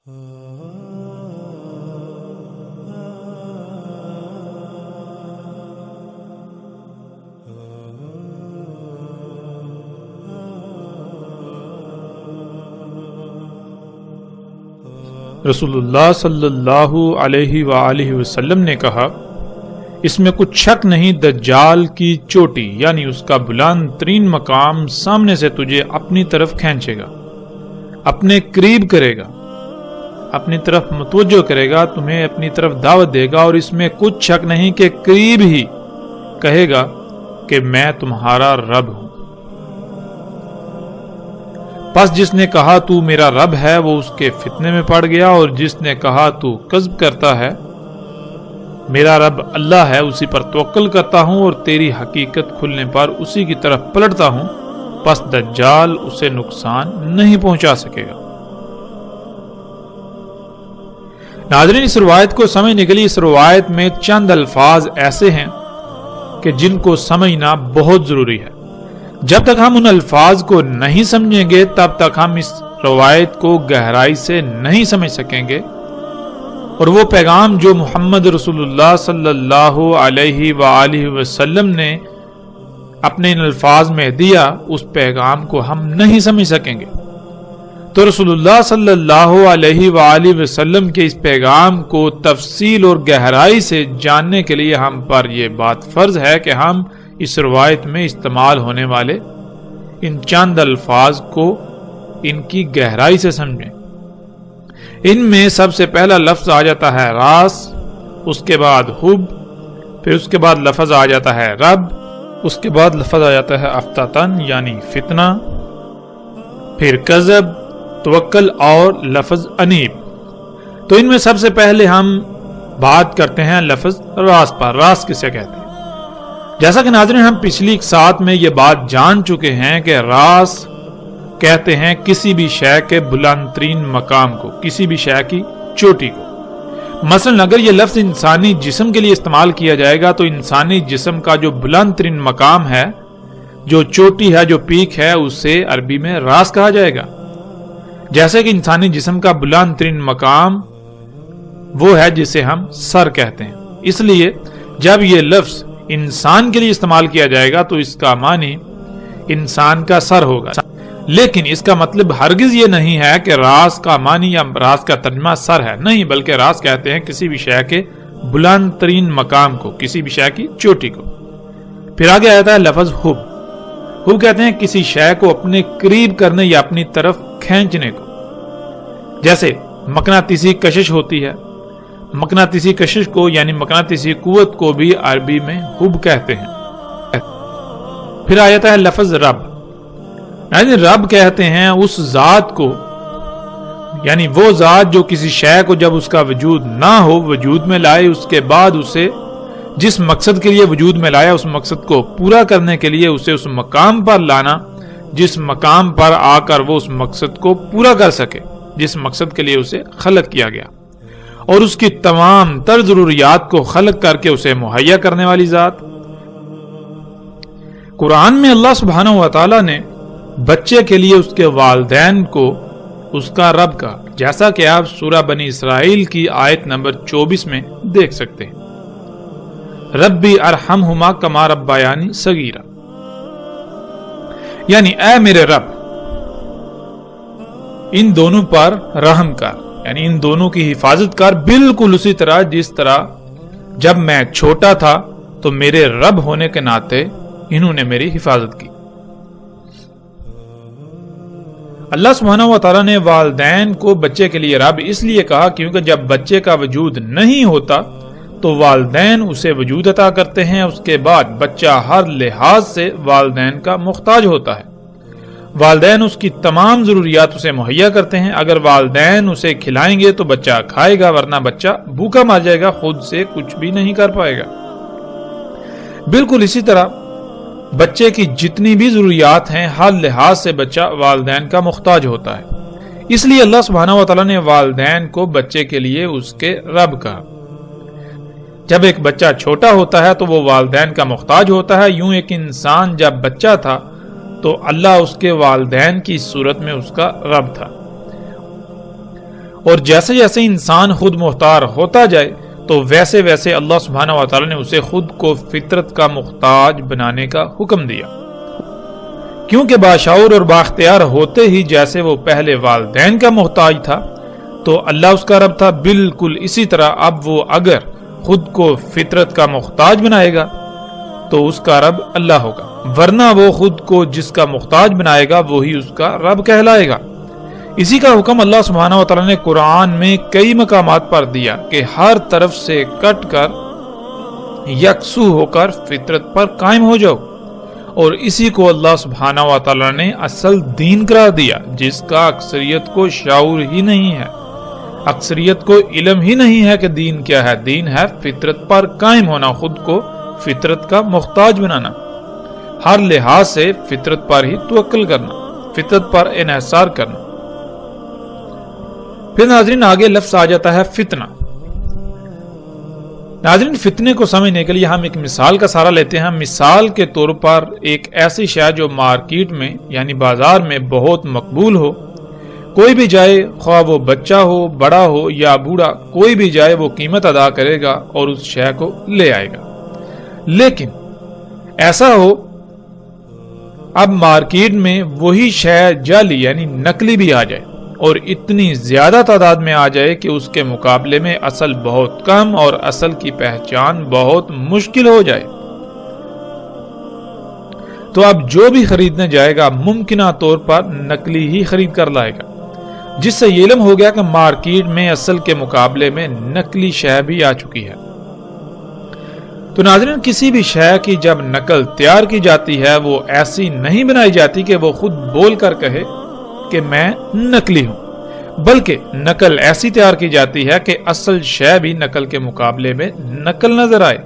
رسول اللہ صلی اللہ علیہ وآلہ وسلم نے کہا، اس میں کچھ شک نہیں دجال کی چوٹی یعنی اس کا بلند ترین مقام سامنے سے تجھے اپنی طرف کھینچے گا، اپنے قریب کرے گا، اپنی طرف متوجہ کرے گا، تمہیں اپنی طرف دعوت دے گا، اور اس میں کچھ شک نہیں کہ قریب ہی کہے گا کہ میں تمہارا رب ہوں۔ پس جس نے کہا تو میرا رب ہے وہ اس کے فتنے میں پڑ گیا، اور جس نے کہا تو کذب کرتا ہے، میرا رب اللہ ہے، اسی پر توکل کرتا ہوں اور تیری حقیقت کھلنے پر اسی کی طرف پلٹتا ہوں، پس دجال اسے نقصان نہیں پہنچا سکے گا۔ ناظرین، اس روایت کو سمجھنے کے لیے اس روایت میں چند الفاظ ایسے ہیں کہ جن کو سمجھنا بہت ضروری ہے۔ جب تک ہم ان الفاظ کو نہیں سمجھیں گے تب تک ہم اس روایت کو گہرائی سے نہیں سمجھ سکیں گے، اور وہ پیغام جو محمد رسول اللہ صلی اللہ علیہ وآلہ وسلم نے اپنے ان الفاظ میں دیا، اس پیغام کو ہم نہیں سمجھ سکیں گے۔ تو رسول اللہ صلی اللہ علیہ وآلہ وسلم کے اس پیغام کو تفصیل اور گہرائی سے جاننے کے لیے ہم پر یہ بات فرض ہے کہ ہم اس روایت میں استعمال ہونے والے ان چند الفاظ کو ان کی گہرائی سے سمجھیں۔ ان میں سب سے پہلا لفظ آ جاتا ہے راس، اس کے بعد حب، پھر اس کے بعد لفظ آ جاتا ہے رب، اس کے بعد لفظ آ جاتا ہے افتتن یعنی فتنہ، پھر کذب، توکل اور لفظ انیب۔ تو ان میں سب سے پہلے ہم بات کرتے ہیں لفظ راس پر۔ راس کسے کہتے ہیں؟ جیسا کہ ناظرین ہم پچھلی ساتھ میں یہ بات جان چکے ہیں کہ راس کہتے ہیں کسی بھی شے کے بلند ترین مقام کو، کسی بھی شے کی چوٹی کو۔ مثلا اگر یہ لفظ انسانی جسم کے لیے استعمال کیا جائے گا تو انسانی جسم کا جو بلند ترین مقام ہے، جو چوٹی ہے، جو پیک ہے، اسے عربی میں راس کہا جائے گا۔ جیسے کہ انسانی جسم کا بلند ترین مقام وہ ہے جسے ہم سر کہتے ہیں۔ اس لیے جب یہ لفظ انسان کے لیے استعمال کیا جائے گا تو اس کا معنی انسان کا سر ہوگا، لیکن اس کا مطلب ہرگز یہ نہیں ہے کہ راس کا معنی یا راس کا ترجمہ سر ہے، نہیں، بلکہ راس کہتے ہیں کسی بھی شے کے بلند ترین مقام کو، کسی بھی شے کی چوٹی کو۔ پھر آگے آتا ہے لفظ حب۔ حب کہتے ہیں کسی شے کو اپنے قریب کرنے یا اپنی طرف کھینچنے کو، جیسے مقناطیسی کشش ہوتی ہے۔ مقناطیسی کشش کو یعنی مقناطیسی قوت کو بھی عربی میں حب کہتے ہیں۔ پھر آ جاتا ہے لفظ رب، یعنی رب کہتے ہیں اس ذات کو، یعنی وہ ذات جو کسی شے کو جب اس کا وجود نہ ہو وجود میں لائے، اس کے بعد اسے جس مقصد کے لیے وجود میں لایا اس مقصد کو پورا کرنے کے لیے اسے اس مقام پر لانا جس مقام پر آ کر وہ اس مقصد کو پورا کر سکے، جس مقصد کے لیے اسے خلق کیا گیا، اور اس کی تمام تر ضروریات کو خلق کر کے اسے مہیا کرنے والی ذات۔ قرآن میں اللہ سبحانہ و تعالی نے بچے کے لیے اس کے والدین کو اس کا رب کہا، جیسا کہ آپ سورہ بنی اسرائیل کی آیت نمبر 24 میں دیکھ سکتے ہیں، ربی ارحمہما کما ربیانی صغیرا، یعنی اے میرے رب ان دونوں پر رحم کر، یعنی ان دونوں کی حفاظت کر، بالکل اسی طرح جس طرح جب میں چھوٹا تھا تو میرے رب ہونے کے ناطے انہوں نے میری حفاظت کی۔ اللہ سبحانہ و تعالیٰ نے والدین کو بچے کے لیے رب اس لیے کہا کیونکہ جب بچے کا وجود نہیں ہوتا تو والدین اسے وجود عطا کرتے ہیں، اس کے بعد بچہ ہر لحاظ سے والدین کا محتاج ہوتا ہے، والدین اس کی تمام ضروریات اسے مہیا کرتے ہیں۔ اگر والدین اسے کھلائیں گے تو بچہ کھائے گا، ورنہ بچہ بھوکا مر جائے گا، خود سے کچھ بھی نہیں کر پائے گا۔ بالکل اسی طرح بچے کی جتنی بھی ضروریات ہیں ہر لحاظ سے بچہ والدین کا محتاج ہوتا ہے، اس لیے اللہ سبحانہ و تعالیٰ نے والدین کو بچے کے لیے اس کے رب کہا۔ جب ایک بچہ چھوٹا ہوتا ہے تو وہ والدین کا محتاج ہوتا ہے، یوں ایک انسان جب بچہ تھا تو اللہ اس کے والدین کی صورت میں اس کا رب تھا، اور جیسے جیسے انسان خود مختار ہوتا جائے تو ویسے ویسے اللہ سبحانہ و تعالی نے اسے خود کو فطرت کا محتاج بنانے کا حکم دیا، کیونکہ باشعور اور بااختیار ہوتے ہی جیسے وہ پہلے والدین کا محتاج تھا تو اللہ اس کا رب تھا، بالکل اسی طرح اب وہ اگر خود کو فطرت کا محتاج بنائے گا تو اس کا رب اللہ ہوگا، ورنہ وہ خود کو جس کا محتاج بنائے گا وہی اس کا رب کہلائے گا۔ اسی کا حکم اللہ سبحانہ و تعالی نے قرآن میں کئی مقامات پر دیا کہ ہر طرف سے کٹ کر یکسو ہو کر فطرت پر قائم ہو جاؤ، اور اسی کو اللہ سبحانہ و تعالی نے اصل دین قرار دیا، جس کا اکثریت کو شعور ہی نہیں ہے، اکثریت کو علم ہی نہیں ہے کہ دین کیا ہے۔ دین ہے فطرت پر قائم ہونا، خود کو فطرت کا محتاج بنانا، ہر لحاظ سے فطرت پر ہی توکل کرنا، فطرت پر انحصار کرنا۔ پھر ناظرین آگے لفظ آ جاتا ہے فتنہ۔ ناظرین فتنے کو سمجھنے کے لیے ہم ایک مثال کا سہارا لیتے ہیں۔ مثال کے طور پر ایک ایسی شے جو مارکیٹ میں یعنی بازار میں بہت مقبول ہو، کوئی بھی جائے، خواہ وہ بچہ ہو، بڑا ہو یا بوڑھا، کوئی بھی جائے وہ قیمت ادا کرے گا اور اس شے کو لے آئے گا۔ لیکن ایسا ہو اب مارکیٹ میں وہی شے جعلی یعنی نقلی بھی آ جائے اور اتنی زیادہ تعداد میں آ جائے کہ اس کے مقابلے میں اصل بہت کم اور اصل کی پہچان بہت مشکل ہو جائے، تو اب جو بھی خریدنے جائے گا ممکنہ طور پر نقلی ہی خرید کر لائے گا، جس سے یہ علم ہو گیا کہ مارکیٹ میں اصل کے مقابلے میں نقلی شے بھی آ چکی ہے۔ تو ناظرین کسی بھی شے کی جب نقل تیار کی جاتی ہے وہ ایسی نہیں بنائی جاتی کہ وہ خود بول کر کہے کہ میں نقلی ہوں، بلکہ نقل ایسی تیار کی جاتی ہے کہ اصل شے بھی نقل کے مقابلے میں نقل نظر آئے۔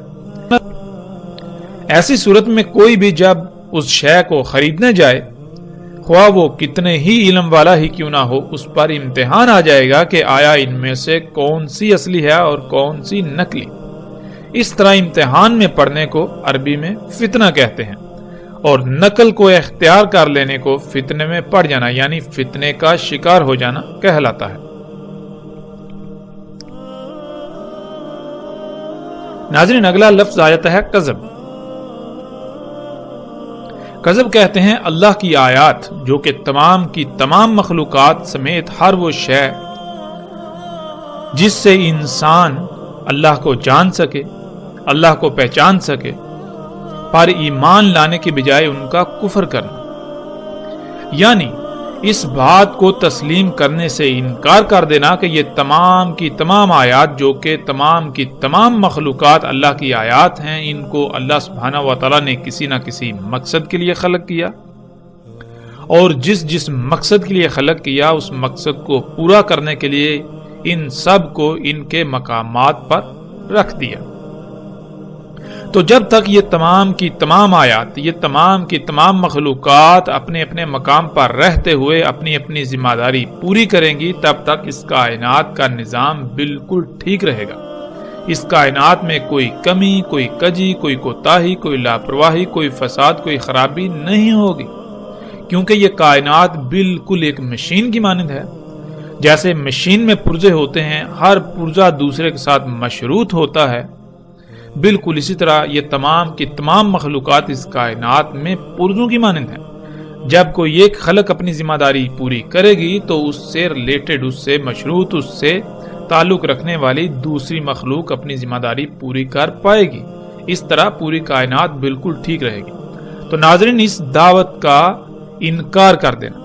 ایسی صورت میں کوئی بھی جب اس شے کو خریدنے جائے، خواہ وہ کتنے ہی علم والا ہی کیوں نہ ہو، اس پر امتحان آ جائے گا کہ آیا ان میں سے کون سی اصلی ہے اور کون سی نقلی۔ اس طرح امتحان میں پڑھنے کو عربی میں فتنہ کہتے ہیں، اور نقل کو اختیار کر لینے کو فتنے میں پڑ جانا یعنی فتنے کا شکار ہو جانا کہلاتا ہے۔ ناظرین اگلا لفظ آ جاتا ہے کذب۔ کذب کہتے ہیں اللہ کی آیات جو کہ تمام کی تمام مخلوقات سمیت ہر وہ شے جس سے انسان اللہ کو جان سکے، اللہ کو پہچان سکے، پر ایمان لانے کے بجائے ان کا کفر کرنا، یعنی اس بات کو تسلیم کرنے سے انکار کر دینا کہ یہ تمام کی تمام آیات جو کہ تمام کی تمام مخلوقات اللہ کی آیات ہیں، ان کو اللہ سبحانہ و تعالیٰ نے کسی نہ کسی مقصد کے لیے خلق کیا، اور جس مقصد کے لیے خلق کیا اس مقصد کو پورا کرنے کے لیے ان سب کو ان کے مقامات پر رکھ دیا۔ تو جب تک یہ تمام کی تمام آیات، یہ تمام کی تمام مخلوقات اپنے اپنے مقام پر رہتے ہوئے اپنی اپنی ذمہ داری پوری کریں گی، تب تک اس کائنات کا نظام بالکل ٹھیک رہے گا۔ اس کائنات میں کوئی کمی، کوئی کجی، کوئی کوتاہی، کوئی لاپرواہی، کوئی فساد، کوئی خرابی نہیں ہوگی، کیونکہ یہ کائنات بالکل ایک مشین کی مانند ہے۔ جیسے مشین میں پرزے ہوتے ہیں، ہر پرزہ دوسرے کے ساتھ مشروط ہوتا ہے، بالکل اسی طرح یہ تمام کی تمام مخلوقات اس کائنات میں پرزوں کی مانند ہیں۔ جب کوئی ایک خلق اپنی ذمہ داری پوری کرے گی تو اس سے ریلیٹڈ، اس سے مشروط، اس سے تعلق رکھنے والی دوسری مخلوق اپنی ذمہ داری پوری کر پائے گی۔ اس طرح پوری کائنات بالکل ٹھیک رہے گی۔ تو ناظرین اس دعوت کا انکار کر دینا،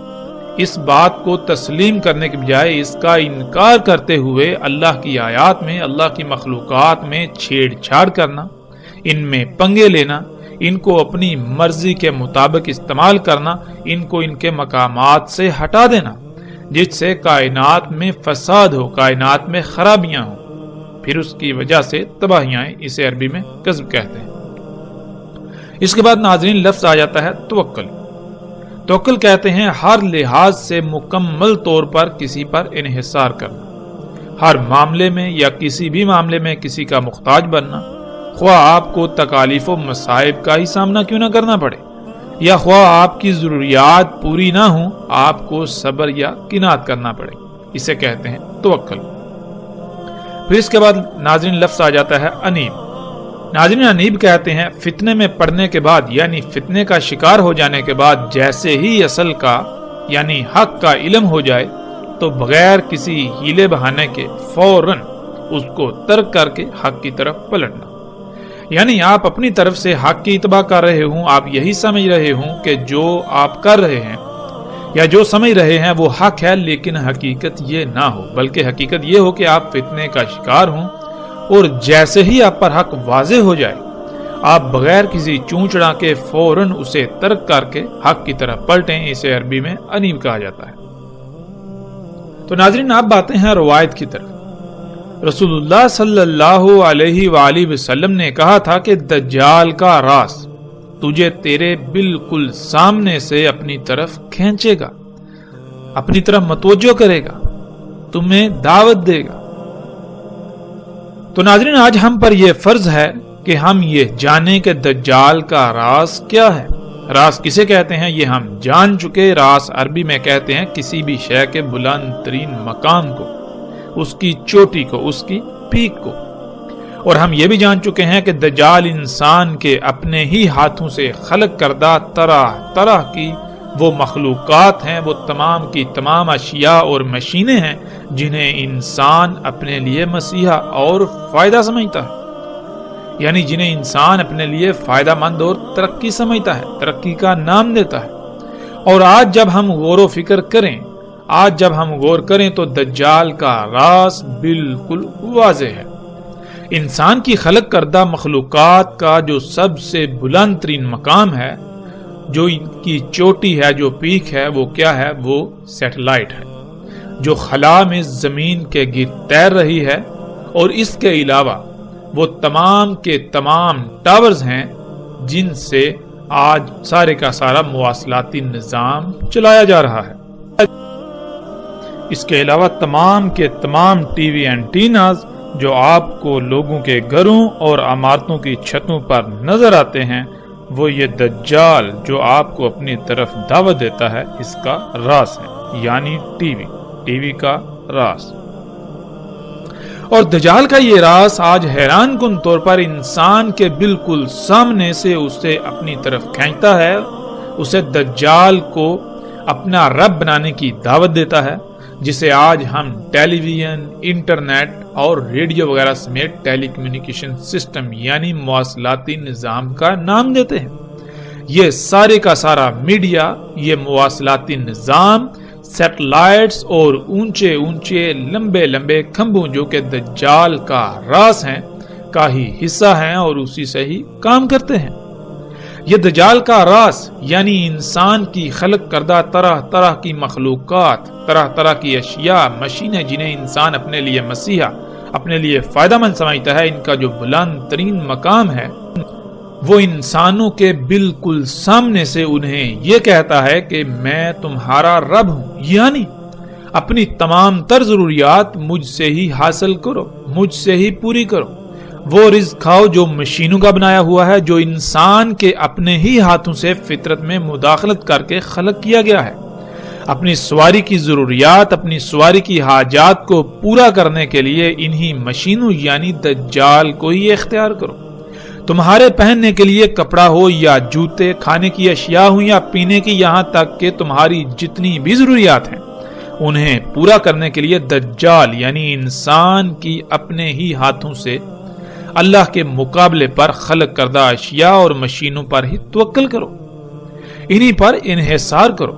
اس بات کو تسلیم کرنے کے بجائے اس کا انکار کرتے ہوئے اللہ کی آیات میں، اللہ کی مخلوقات میں چھیڑ چھاڑ کرنا، ان میں پنگے لینا، ان کو اپنی مرضی کے مطابق استعمال کرنا، ان کو ان کے مقامات سے ہٹا دینا، جس سے کائنات میں فساد ہو، کائنات میں خرابیاں ہوں، پھر اس کی وجہ سے تباہیاں، اسے عربی میں کذب کہتے ہیں۔ اس کے بعد ناظرین لفظ آ جاتا ہے توکل۔ توکل کہتے ہیں ہر لحاظ سے مکمل طور پر کسی پر انحصار کرنا، ہر معاملے میں یا کسی بھی معاملے میں کسی کا محتاج بننا، خواہ آپ کو تکالیف و مصائب کا ہی سامنا کیوں نہ کرنا پڑے، یا خواہ آپ کی ضروریات پوری نہ ہوں، آپ کو صبر یا قناعت کرنا پڑے، اسے کہتے ہیں توکل۔ پھر اس کے بعد ناظرین لفظ آ جاتا ہے انیب۔ ناظرین انیب کہتے ہیں فتنے میں پڑنے کے بعد یعنی فتنے کا شکار ہو جانے کے بعد جیسے ہی اصل کا یعنی حق کا علم ہو جائے تو بغیر کسی ہیلے بہانے کے فوراً اس کو ترک کر کے حق کی طرف پلٹنا۔ یعنی آپ اپنی طرف سے حق کی اتباع کر رہے ہوں، آپ یہی سمجھ رہے ہوں کہ جو آپ کر رہے ہیں یا جو سمجھ رہے ہیں وہ حق ہے، لیکن حقیقت یہ نہ ہو، بلکہ حقیقت یہ ہو کہ آپ فتنے کا شکار ہوں اور جیسے ہی آپ پر حق واضح ہو جائے آپ بغیر کسی چونچڑا کے فوراً اسے ترک کر کے حق کی طرف پلٹیں۔ اسے عربی میں انیب کہا جاتا ہے۔ تو ناظرین آپ باتیں ہیں روایت کی طرف۔ رسول اللہ صلی اللہ علیہ وآلہ وسلم نے کہا تھا کہ دجال کا راز تجھے تیرے بالکل سامنے سے اپنی طرف کھینچے گا، اپنی طرف متوجہ کرے گا، تمہیں دعوت دے گا۔ تو ناظرین آج ہم پر یہ فرض ہے کہ ہم یہ جانیں کہ دجال کا راز کیا ہے۔ راز کسے کہتے ہیں یہ ہم جان چکے۔ راز عربی میں کہتے ہیں کسی بھی شے کے بلند ترین مقام کو، اس کی چوٹی کو، اس کی پیک کو۔ اور ہم یہ بھی جان چکے ہیں کہ دجال انسان کے اپنے ہی ہاتھوں سے خلق کردہ طرح طرح کی وہ مخلوقات ہیں، وہ تمام کی تمام اشیاء اور مشینیں ہیں جنہیں انسان اپنے لیے مسیحا اور فائدہ سمجھتا ہے، یعنی جنہیں انسان اپنے لیے فائدہ مند اور ترقی سمجھتا ہے، ترقی کا نام دیتا ہے۔ اور آج جب ہم غور و فکر کریں، آج جب ہم غور کریں تو دجال کا راز بالکل واضح ہے۔ انسان کی خلق کردہ مخلوقات کا جو سب سے بلند ترین مقام ہے، جو ان کی چوٹی ہے، جو پیک ہے، وہ کیا ہے؟ وہ سیٹلائٹ ہے جو خلا میں زمین کے گرد تیر رہی ہے، اور اس کے علاوہ وہ تمام کے تمام ٹاورز ہیں جن سے آج سارے کا سارا مواصلاتی نظام چلایا جا رہا ہے۔ اس کے علاوہ تمام کے تمام ٹی وی اینٹیناز جو آپ کو لوگوں کے گھروں اور عمارتوں کی چھتوں پر نظر آتے ہیں، وہ یہ دجال جو آپ کو اپنی طرف دعوت دیتا ہے اس کا راز ہے، یعنی ٹی وی کا راز۔ اور دجال کا یہ راز آج حیران کن طور پر انسان کے بالکل سامنے سے اسے اپنی طرف کھینچتا ہے، اسے دجال کو اپنا رب بنانے کی دعوت دیتا ہے، جسے آج ہم ٹیلی ویژن، انٹرنیٹ اور ریڈیو وغیرہ سمیت ٹیلی کمیونیکیشن سسٹم یعنی مواصلاتی نظام کا نام دیتے ہیں۔ یہ سارے کا سارا میڈیا، یہ مواصلاتی نظام، سیٹلائٹس اور اونچے اونچے لمبے لمبے کھمبوں جو کہ دجال کا راز ہیں کا ہی حصہ ہیں اور اسی سے ہی کام کرتے ہیں۔ یہ دجال کا راز یعنی انسان کی خلق کردہ طرح طرح کی مخلوقات، طرح طرح کی اشیاء، مشینیں جنہیں انسان اپنے لیے مسیحا، اپنے لیے فائدہ مند سمجھتا ہے، ان کا جو بلند ترین مقام ہے وہ انسانوں کے بالکل سامنے سے انہیں یہ کہتا ہے کہ میں تمہارا رب ہوں، یعنی اپنی تمام تر ضروریات مجھ سے ہی حاصل کرو، مجھ سے ہی پوری کرو۔ وہ رزق کھاؤ جو مشینوں کا بنایا ہوا ہے، جو انسان کے اپنے ہی ہاتھوں سے فطرت میں مداخلت کر کے خلق کیا گیا ہے۔ اپنی سواری کی ضروریات، اپنی سواری کی حاجات کو پورا کرنے کے لیے انہی مشینوں یعنی دجال کو ہی اختیار کرو۔ تمہارے پہننے کے لیے کپڑا ہو یا جوتے، کھانے کی اشیاء ہوں یا پینے کی، یہاں تک کہ تمہاری جتنی بھی ضروریات ہیں انہیں پورا کرنے کے لیے دجال یعنی انسان کی اپنے ہی ہاتھوں سے اللہ کے مقابلے پر خلق کردہ اشیاء اور مشینوں پر ہی توکل کرو، انہی پر انحصار کرو۔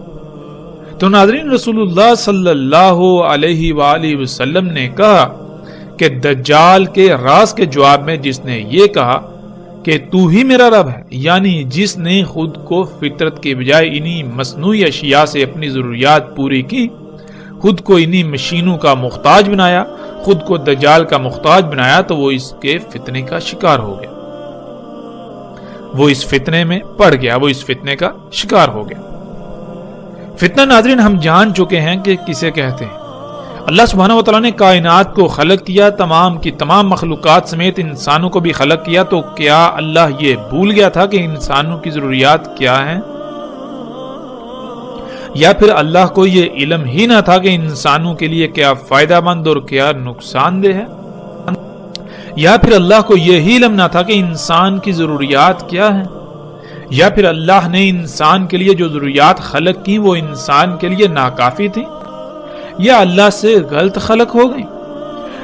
تو ناظرین رسول اللہ صلی اللہ علیہ وآلہ وسلم نے کہا کہ دجال کے راز کے جواب میں جس نے یہ کہا کہ تو ہی میرا رب ہے، یعنی جس نے خود کو فطرت کے بجائے انہی مصنوعی اشیاء سے اپنی ضروریات پوری کی، خود کو انہی مشینوں کا محتاج بنایا، خود کو دجال کا محتاج بنایا، تو وہ اس کے فتنے کا شکار ہو گیا، وہ اس فتنے میں پڑ گیا، وہ اس فتنے کا شکار ہو گیا۔ فتنہ ناظرین ہم جان چکے ہیں کہ کسے کہتے ہیں۔ اللہ سبحانہ وتعالیٰ نے کائنات کو خلق کیا، تمام کی تمام مخلوقات سمیت انسانوں کو بھی خلق کیا، تو کیا اللہ یہ بھول گیا تھا کہ انسانوں کی ضروریات کیا ہیں؟ یا پھر اللہ کو یہ علم ہی نہ تھا کہ انسانوں کے لیے کیا فائدہ مند اور کیا نقصان دہ ہے؟ یا پھر اللہ کو یہی علم نہ تھا کہ انسان کی ضروریات کیا ہیں؟ یا پھر اللہ نے انسان کے لیے جو ضروریات خلق کی وہ انسان کے لیے ناکافی تھی، یا اللہ سے غلط خلق ہو گئی؟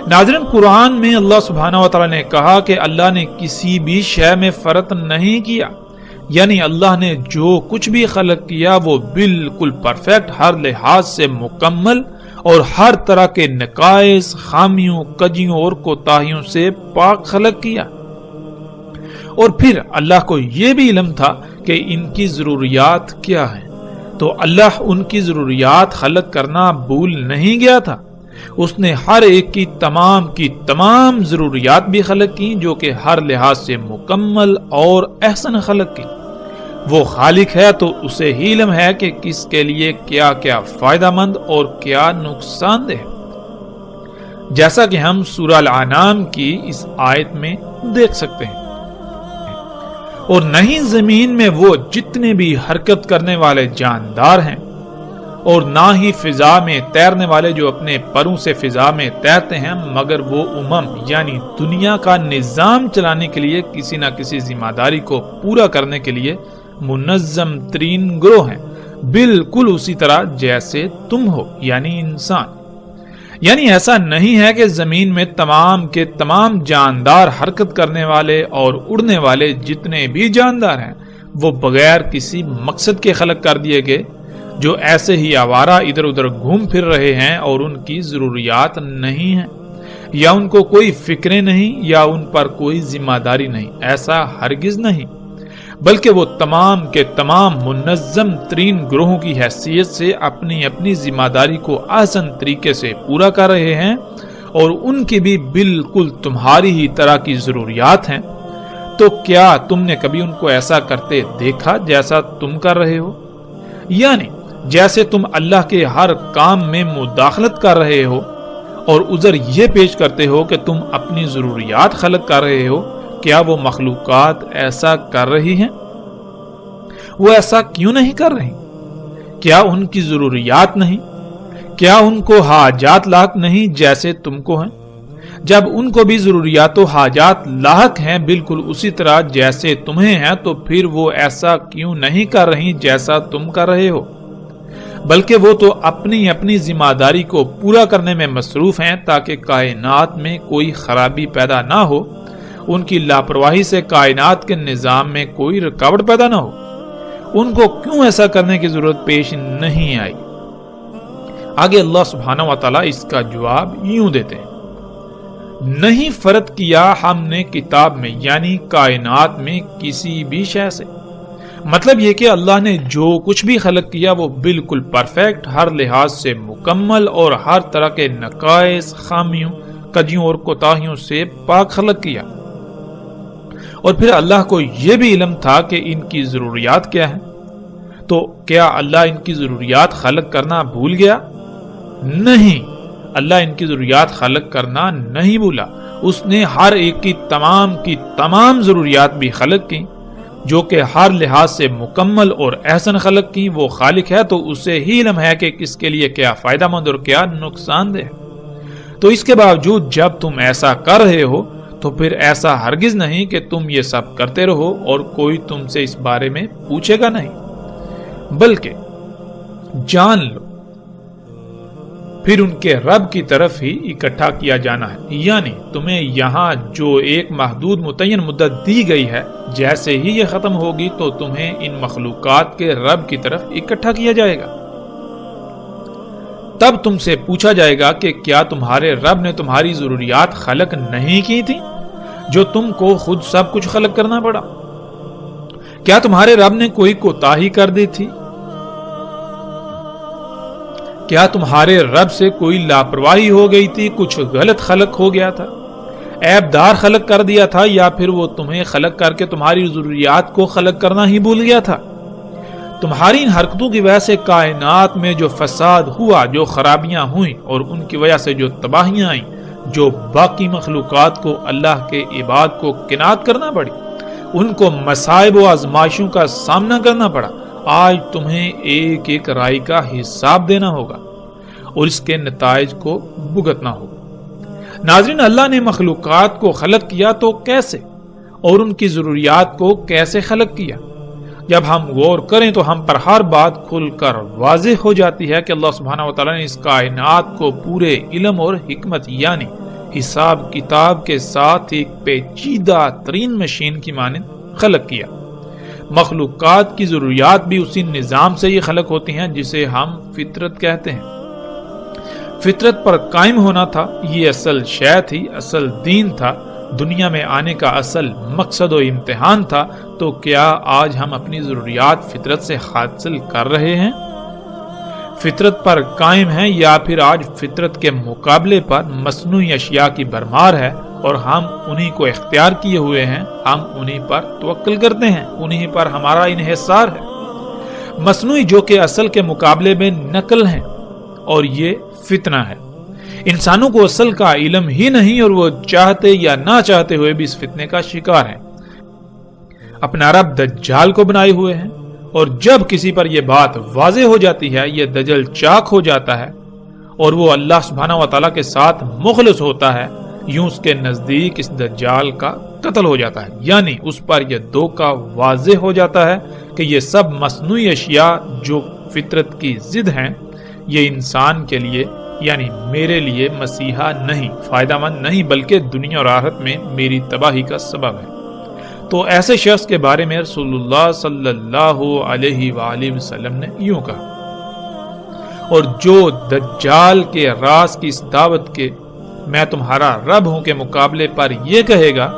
ناظرین، قرآن میں اللہ سبحانہ و تعالیٰ نے کہا کہ اللہ نے کسی بھی شے میں فرق نہیں کیا، یعنی اللہ نے جو کچھ بھی خلق کیا وہ بالکل پرفیکٹ، ہر لحاظ سے مکمل اور ہر طرح کے نقائص، خامیوں، کجیوں اور کوتاہیوں سے پاک خلق کیا۔ اور پھر اللہ کو یہ بھی علم تھا کہ ان کی ضروریات کیا ہیں، تو اللہ ان کی ضروریات خلق کرنا بھول نہیں گیا تھا۔ اس نے ہر ایک کی تمام ضروریات بھی خلق کی، جو کہ ہر لحاظ سے مکمل اور احسن خلق کی۔ وہ خالق ہے تو اسے ہی علم ہے کہ کس کے لیے کیا کیا فائدہ مند اور کیا نقصان دہ، جیسا کہ ہم سورہ الانعام کی اس آیت میں دیکھ سکتے ہیں۔ اور نہیں زمین میں وہ جتنے بھی حرکت کرنے والے جاندار ہیں، اور نہ ہی فضا میں تیرنے والے جو اپنے پروں سے فضا میں تیرتے ہیں، مگر وہ یعنی دنیا کا نظام چلانے کے لیے کسی نہ کسی ذمہ داری کو پورا کرنے کے لیے منظم ترین گروہ ہیں، بالکل اسی طرح جیسے تم ہو، یعنی انسان۔ یعنی ایسا نہیں ہے کہ زمین میں تمام کے تمام جاندار، حرکت کرنے والے اور اڑنے والے جتنے بھی جاندار ہیں وہ بغیر کسی مقصد کے خلق کر دیے گئے، جو ایسے ہی آوارہ ادھر ادھر گھوم پھر رہے ہیں اور ان کی ضروریات نہیں ہیں، یا ان کو کوئی فکریں نہیں، یا ان پر کوئی ذمہ داری نہیں۔ ایسا ہرگز نہیں، بلکہ وہ تمام کے تمام منظم ترین گروہوں کی حیثیت سے اپنی اپنی ذمہ داری کو آسان طریقے سے پورا کر رہے ہیں، اور ان کی بھی بالکل تمہاری ہی طرح کی ضروریات ہیں۔ تو کیا تم نے کبھی ان کو ایسا کرتے دیکھا جیسا تم کر رہے ہو؟ یعنی جیسے تم اللہ کے ہر کام میں مداخلت کر رہے ہو اور عذر یہ پیش کرتے ہو کہ تم اپنی ضروریات خلق کر رہے ہو، کیا وہ مخلوقات ایسا کر رہی ہیں؟ وہ ایسا کیوں نہیں کر رہی؟ کیا ان کی ضروریات نہیں؟ کیا ان کو حاجات لاحق نہیں جیسے تم کو ہیں؟ جب ان کو بھی ضروریات و حاجات لاحق ہیں بالکل اسی طرح جیسے تمہیں ہیں، تو پھر وہ ایسا کیوں نہیں کر رہی جیسا تم کر رہے ہو؟ بلکہ وہ تو اپنی اپنی ذمہ داری کو پورا کرنے میں مصروف ہیں تاکہ کائنات میں کوئی خرابی پیدا نہ ہو، ان کی لاپرواہی سے کائنات کے نظام میں کوئی رکاوٹ پیدا نہ ہو۔ ان کو کیوں ایسا کرنے کی ضرورت پیش نہیں آئی؟ آگے اللہ سبحانہ و تعالیٰ اس کا جواب یوں دیتے ہیں، نہیں فرق کیا ہم نے کتاب میں، یعنی کائنات میں کسی بھی شے سے۔ مطلب یہ کہ اللہ نے جو کچھ بھی خلق کیا وہ بالکل پرفیکٹ، ہر لحاظ سے مکمل اور ہر طرح کے نقائص، خامیوں، کجیوں اور کوتاہیوں سے پاک خلق کیا۔ اور پھر اللہ کو یہ بھی علم تھا کہ ان کی ضروریات کیا ہیں۔ تو کیا اللہ ان کی ضروریات خلق کرنا بھول گیا؟ نہیں، اللہ ان کی ضروریات خلق کرنا نہیں بھولا۔ اس نے ہر ایک کی تمام ضروریات بھی خلق کی، جو کہ ہر لحاظ سے مکمل اور احسن خلق کی۔ وہ خالق ہے تو اسے ہی علم ہے کہ کس کے لیے کیا فائدہ مند اور کیا نقصان دہ۔ تو اس کے باوجود جب تم ایسا کر رہے ہو تو پھر ایسا ہرگز نہیں کہ تم یہ سب کرتے رہو اور کوئی تم سے اس بارے میں پوچھے گا نہیں، بلکہ جان لو پھر ان کے رب کی طرف ہی اکٹھا کیا جانا ہے۔ یعنی تمہیں یہاں جو ایک محدود متعین مدت دی گئی ہے، جیسے ہی یہ ختم ہوگی تو تمہیں ان مخلوقات کے رب کی طرف اکٹھا کیا جائے گا۔ تب تم سے پوچھا جائے گا کہ کیا تمہارے رب نے تمہاری ضروریات خلق نہیں کی تھی، جو تم کو خود سب کچھ خلق کرنا پڑا؟ کیا تمہارے رب نے کوئی کوتاہی کر دی تھی؟ کیا تمہارے رب سے کوئی لاپرواہی ہو گئی تھی، کچھ غلط خلق ہو گیا تھا، عیب دار خلق کر دیا تھا، یا پھر وہ تمہیں خلق کر کے تمہاری ضروریات کو خلق کرنا ہی بھول گیا تھا؟ تمہاری ان حرکتوں کی وجہ سے کائنات میں جو فساد ہوا، جو خرابیاں ہوئیں، اور ان کی وجہ سے جو تباہیاں آئیں، جو باقی مخلوقات کو اللہ کے عباد کو کنات کرنا پڑی، ان کو مصائب و آزمائشوں کا سامنا کرنا پڑا، آج تمہیں ایک ایک رائے کا حساب دینا ہوگا اور اس کے نتائج کو بھگتنا ہوگا۔ ناظرین، اللہ نے مخلوقات کو خلق کیا تو کیسے اور ان کی ضروریات کو کیسے خلق کیا؟ جب ہم غور کریں تو ہم پر ہر بات کھل کر واضح ہو جاتی ہے کہ اللہ سبحانہ و تعالیٰ نے اس کائنات کو پورے علم اور حکمت یعنی حساب کتاب کے ساتھ ایک پیچیدہ ترین مشین کی مانند خلق کیا۔ مخلوقات کی ضروریات بھی اسی نظام سے یہ خلق ہوتی ہیں جسے ہم فطرت کہتے ہیں۔ فطرت پر قائم ہونا تھا، یہ اصل شے تھی، اصل دین تھا، دنیا میں آنے کا اصل مقصد و امتحان تھا۔ تو کیا آج ہم اپنی ضروریات فطرت سے حاصل کر رہے ہیں؟ فطرت پر قائم ہیں یا پھر آج فطرت کے مقابلے پر مصنوعی اشیاء کی بھرمار ہے اور ہم انہی کو اختیار کیے ہوئے ہیں، ہم انہی پر توکل کرتے ہیں، انہی پر ہمارا انحصار ہے۔ مصنوعی جو کہ اصل کے مقابلے میں نقل ہیں، اور یہ فتنہ ہے۔ انسانوں کو اصل کا علم ہی نہیں اور وہ چاہتے یا نہ چاہتے ہوئے بھی اس فتنے کا شکار ہیں۔ اپنا رب دجال کو بنائے ہوئے ہیں، اور جب کسی پر یہ بات واضح ہو جاتی ہے، یہ دجل چاک ہو جاتا ہے اور وہ اللہ سبحانہ و تعالیٰ کے ساتھ مخلص ہوتا ہے، یوں اس کے نزدیک اس دجال کا قتل ہو جاتا ہے، یعنی اس پر یہ دھوکہ واضح ہو جاتا ہے کہ یہ سب مصنوعی اشیاء جو فطرت کی ضد ہیں، یہ انسان کے لیے یعنی میرے لیے مسیحا نہیں، فائدہ مند نہیں، بلکہ دنیا اور آخرت میں میری تباہی کا سبب ہے۔ تو ایسے شخص کے بارے میں رسول اللہ صلی اللہ علیہ وآلہ وسلم نے یوں کہا، اور جو دجال کے راز کی اس دعوت کے میں تمہارا رب ہوں کے مقابلے پر یہ کہے گا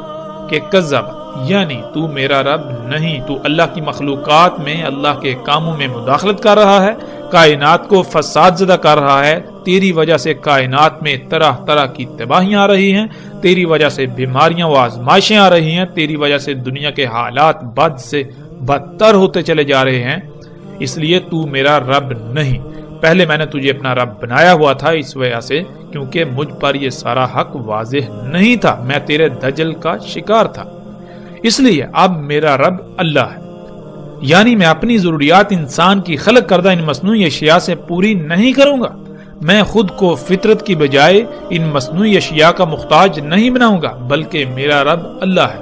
کہ کذب، یعنی تو میرا رب نہیں، تو اللہ کی مخلوقات میں اللہ کے کاموں میں مداخلت کر رہا ہے، کائنات کو فساد زدہ کر رہا ہے، تیری وجہ سے کائنات میں طرح طرح کی تباہیاں آ رہی ہیں، تیری وجہ سے بیماریاں و آزمائشیں آ رہی ہیں، تیری وجہ سے دنیا کے حالات بد سے بدتر ہوتے چلے جا رہے ہیں، اس لیے تو میرا رب نہیں۔ پہلے میں نے تجھے اپنا رب بنایا ہوا تھا اس وجہ سے کیونکہ مجھ پر یہ سارا حق واضح نہیں تھا، میں تیرے دجل کا شکار تھا، اس لیے اب میرا رب اللہ ہے، یعنی میں اپنی ضروریات انسان کی خلق کردہ ان مصنوعی اشیاء سے پوری نہیں کروں گا، میں خود کو فطرت کی بجائے ان مصنوعی اشیاء کا محتاج نہیں بناؤں گا، بلکہ میرا رب اللہ ہے،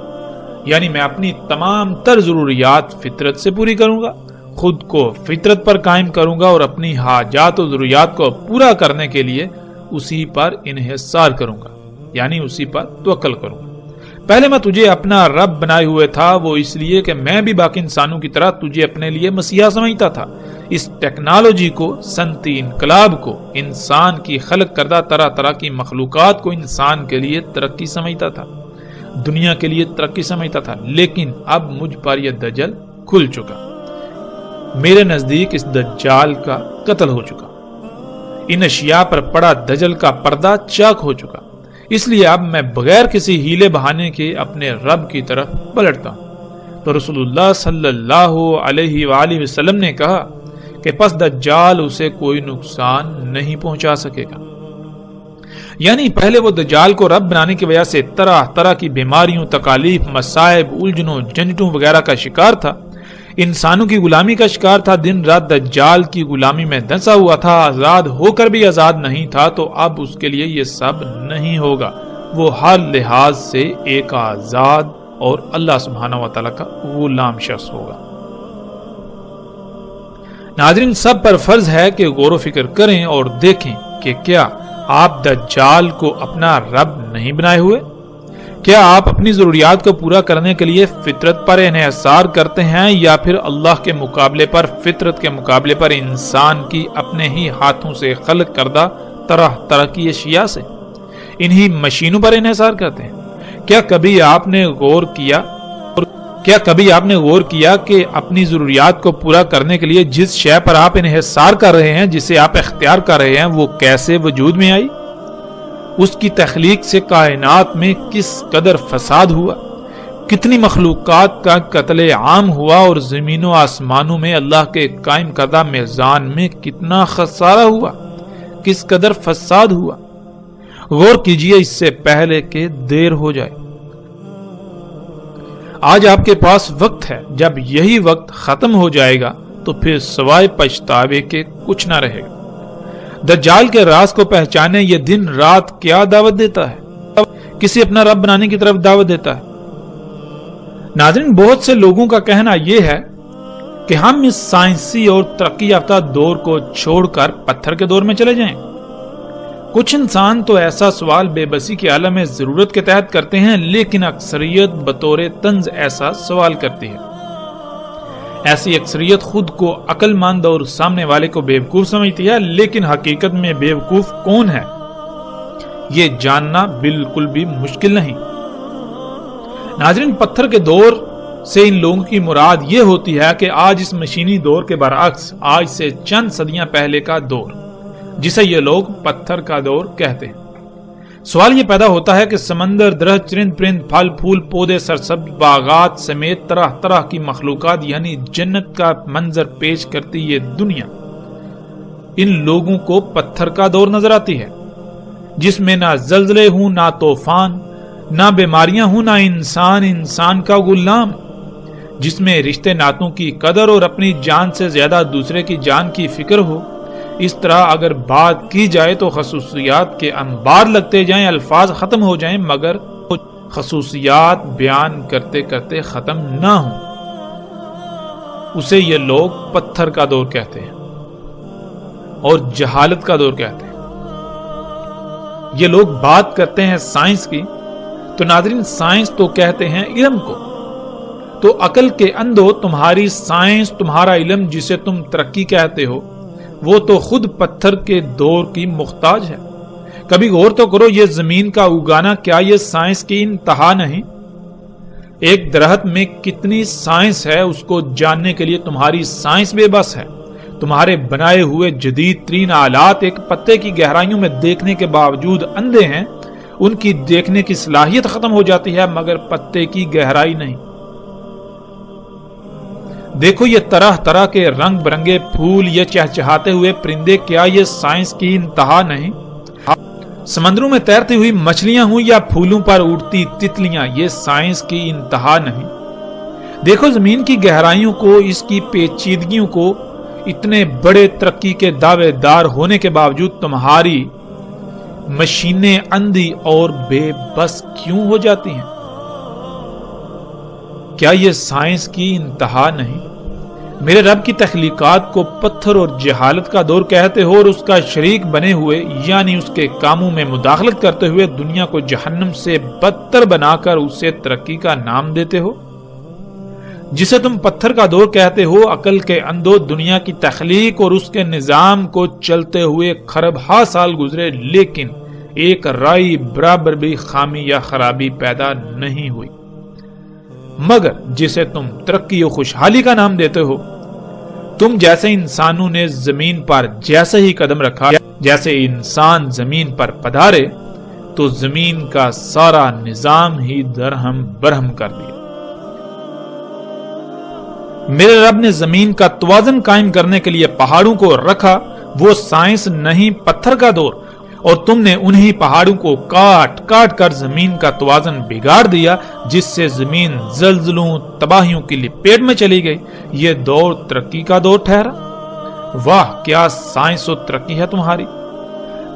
یعنی میں اپنی تمام تر ضروریات فطرت سے پوری کروں گا، خود کو فطرت پر قائم کروں گا اور اپنی حاجات و ضروریات کو پورا کرنے کے لیے اسی پر انحصار کروں گا، یعنی اسی پر توکل کروں گا۔ پہلے میں تجھے اپنا رب بنائے ہوئے تھا، وہ اس لیے کہ میں بھی باقی انسانوں کی طرح تجھے اپنے لیے مسیحا سمجھتا تھا، اس ٹیکنالوجی کو، صنعتی انقلاب کو، انسان کی خلق کردہ طرح طرح کی مخلوقات کو انسان کے لیے ترقی سمجھتا تھا، دنیا کے لیے ترقی سمجھتا تھا، لیکن اب مجھ پر یہ دجل کھل چکا، میرے نزدیک اس دجال کا قتل ہو چکا، ان اشیاء پر پڑا دجل کا پردہ چاک ہو چکا، اس لیے اب میں بغیر کسی ہیلے بہانے کے اپنے رب کی طرف پلٹتا ہوں۔ تو رسول اللہ صلی اللہ علیہ وآلہ وسلم نے کہا کہ پس دجال اسے کوئی نقصان نہیں پہنچا سکے گا، یعنی پہلے وہ دجال کو رب بنانے کی وجہ سے طرح طرح کی بیماریوں، تکالیف، مصائب، الجھنوں، جھنجھٹوں وغیرہ کا شکار تھا، انسانوں کی غلامی کا شکار تھا، دن رات دجال کی غلامی میں دھنسا ہوا تھا، آزاد ہو کر بھی آزاد نہیں تھا، تو اب اس کے لیے یہ سب نہیں ہوگا، وہ ہر لحاظ سے ایک آزاد اور اللہ سبحانہ و تعالیٰ کا غلام شخص ہوگا۔ ناظرین، سب پر فرض ہے کہ غور و فکر کریں اور دیکھیں کہ کیا آپ دجال کو اپنا رب نہیں بنائے ہوئے؟ کیا آپ اپنی ضروریات کو پورا کرنے کے لیے فطرت پر انحصار کرتے ہیں یا پھر اللہ کے مقابلے پر، فطرت کے مقابلے پر انسان کی اپنے ہی ہاتھوں سے خلق کردہ طرح طرح کی اشیاء سے، انہی مشینوں پر انحصار کرتے ہیں؟ کیا کبھی آپ نے غور کیا کہ اپنی ضروریات کو پورا کرنے کے لیے جس شے پر آپ انحصار کر رہے ہیں، جسے آپ اختیار کر رہے ہیں، وہ کیسے وجود میں آئی؟ اس کی تخلیق سے کائنات میں کس قدر فساد ہوا، کتنی مخلوقات کا قتل عام ہوا، اور زمین و آسمانوں میں اللہ کے قائم کردہ میزان میں کتنا خسارہ ہوا، کس قدر فساد ہوا۔ غور کیجئے اس سے پہلے کہ دیر ہو جائے۔ آج آپ کے پاس وقت ہے، جب یہی وقت ختم ہو جائے گا تو پھر سوائے پچھتاوے کے کچھ نہ رہے گا۔ دجال کے راز کو پہچانے یہ دن رات کیا دعوت دیتا ہے؟ کسی اپنا رب بنانے کی طرف دعوت دیتا ہے۔ ناظرین، بہت سے لوگوں کا کہنا یہ ہے کہ ہم اس سائنسی اور ترقی یافتہ دور کو چھوڑ کر پتھر کے دور میں چلے جائیں۔ کچھ انسان تو ایسا سوال بے بسی کے عالم ضرورت کے تحت کرتے ہیں، لیکن اکثریت بطور طنز ایسا سوال کرتی ہے۔ ایسی اکثریت خود کو عقل مند اور سامنے والے کو بیوقوف سمجھتی ہے، لیکن حقیقت میں بیوقوف کون ہے یہ جاننا بالکل بھی مشکل نہیں۔ ناظرین، پتھر کے دور سے ان لوگوں کی مراد یہ ہوتی ہے کہ آج اس مشینی دور کے برعکس آج سے چند صدیاں پہلے کا دور، جسے یہ لوگ پتھر کا دور کہتے ہیں۔ سوال یہ پیدا ہوتا ہے کہ سمندر، درخت، چرند پرند، پھل پھول، پودے، سرسبز باغات سمیت طرح طرح کی مخلوقات یعنی جنت کا منظر پیش کرتی یہ دنیا ان لوگوں کو پتھر کا دور نظر آتی ہے، جس میں نہ زلزلے ہوں، نہ طوفان، نہ بیماریاں ہوں، نہ انسان کا غلام، جس میں رشتے ناتوں کی قدر اور اپنی جان سے زیادہ دوسرے کی جان کی فکر ہو۔ اس طرح اگر بات کی جائے تو خصوصیات کے انبار لگتے جائیں، الفاظ ختم ہو جائیں، مگر خصوصیات بیان کرتے کرتے ختم نہ ہوں۔ اسے یہ لوگ پتھر کا دور کہتے ہیں اور جہالت کا دور کہتے ہیں۔ یہ لوگ بات کرتے ہیں سائنس کی، تو ناظرین سائنس تو کہتے ہیں علم کو۔ تو عقل کے اندھو تمہاری سائنس، تمہارا علم جسے تم ترقی کہتے ہو، وہ تو خود پتھر کے دور کی محتاج ہے۔ کبھی غور تو کرو، یہ زمین کا اگانا کیا یہ سائنس کی انتہا نہیں؟ ایک درخت میں کتنی سائنس ہے، اس کو جاننے کے لیے تمہاری سائنس بے بس ہے۔ تمہارے بنائے ہوئے جدید ترین آلات ایک پتے کی گہرائیوں میں دیکھنے کے باوجود اندھے ہیں، ان کی دیکھنے کی صلاحیت ختم ہو جاتی ہے مگر پتے کی گہرائی نہیں۔ دیکھو یہ طرح طرح کے رنگ برنگے پھول، یہ چہچہاتے ہوئے پرندے، کیا یہ سائنس کی انتہا نہیں؟ سمندروں میں تیرتی ہوئی مچھلیاں ہوں یا پھولوں پر اڑتی تتلیاں، یہ سائنس کی انتہا نہیں؟ دیکھو زمین کی گہرائیوں کو، اس کی پیچیدگیوں کو، اتنے بڑے ترقی کے دعوے دار ہونے کے باوجود تمہاری مشینیں اندھی اور بے بس کیوں ہو جاتی ہیں؟ کیا یہ سائنس کی انتہا نہیں؟ میرے رب کی تخلیقات کو پتھر اور جہالت کا دور کہتے ہو اور اس کا شریک بنے ہوئے یعنی اس کے کاموں میں مداخلت کرتے ہوئے دنیا کو جہنم سے بدتر بنا کر اسے ترقی کا نام دیتے ہو۔ جسے تم پتھر کا دور کہتے ہو، عقل کے اندھو دنیا کی تخلیق اور اس کے نظام کو چلتے ہوئے خرب ہا سال گزرے، لیکن ایک رائی برابر بھی خامی یا خرابی پیدا نہیں ہوئی۔ مگر جسے تم ترقی و خوشحالی کا نام دیتے ہو، تم جیسے انسانوں نے زمین پر جیسے ہی قدم رکھا، جیسے انسان زمین پر پدھارے تو زمین کا سارا نظام ہی درہم برہم کر دیا۔ میرے رب نے زمین کا توازن قائم کرنے کے لیے پہاڑوں کو رکھا، وہ سائنس نہیں پتھر کا دور، اور تم نے انہی پہاڑوں کو کاٹ کاٹ کر زمین کا توازن بگاڑ دیا، جس سے زمین زلزلوں تباہیوں کی لپیٹ میں چلی گئی۔ یہ دور ترقی کا دور ٹھہرا۔ واہ کیا سائنس و ترقی ہے تمہاری۔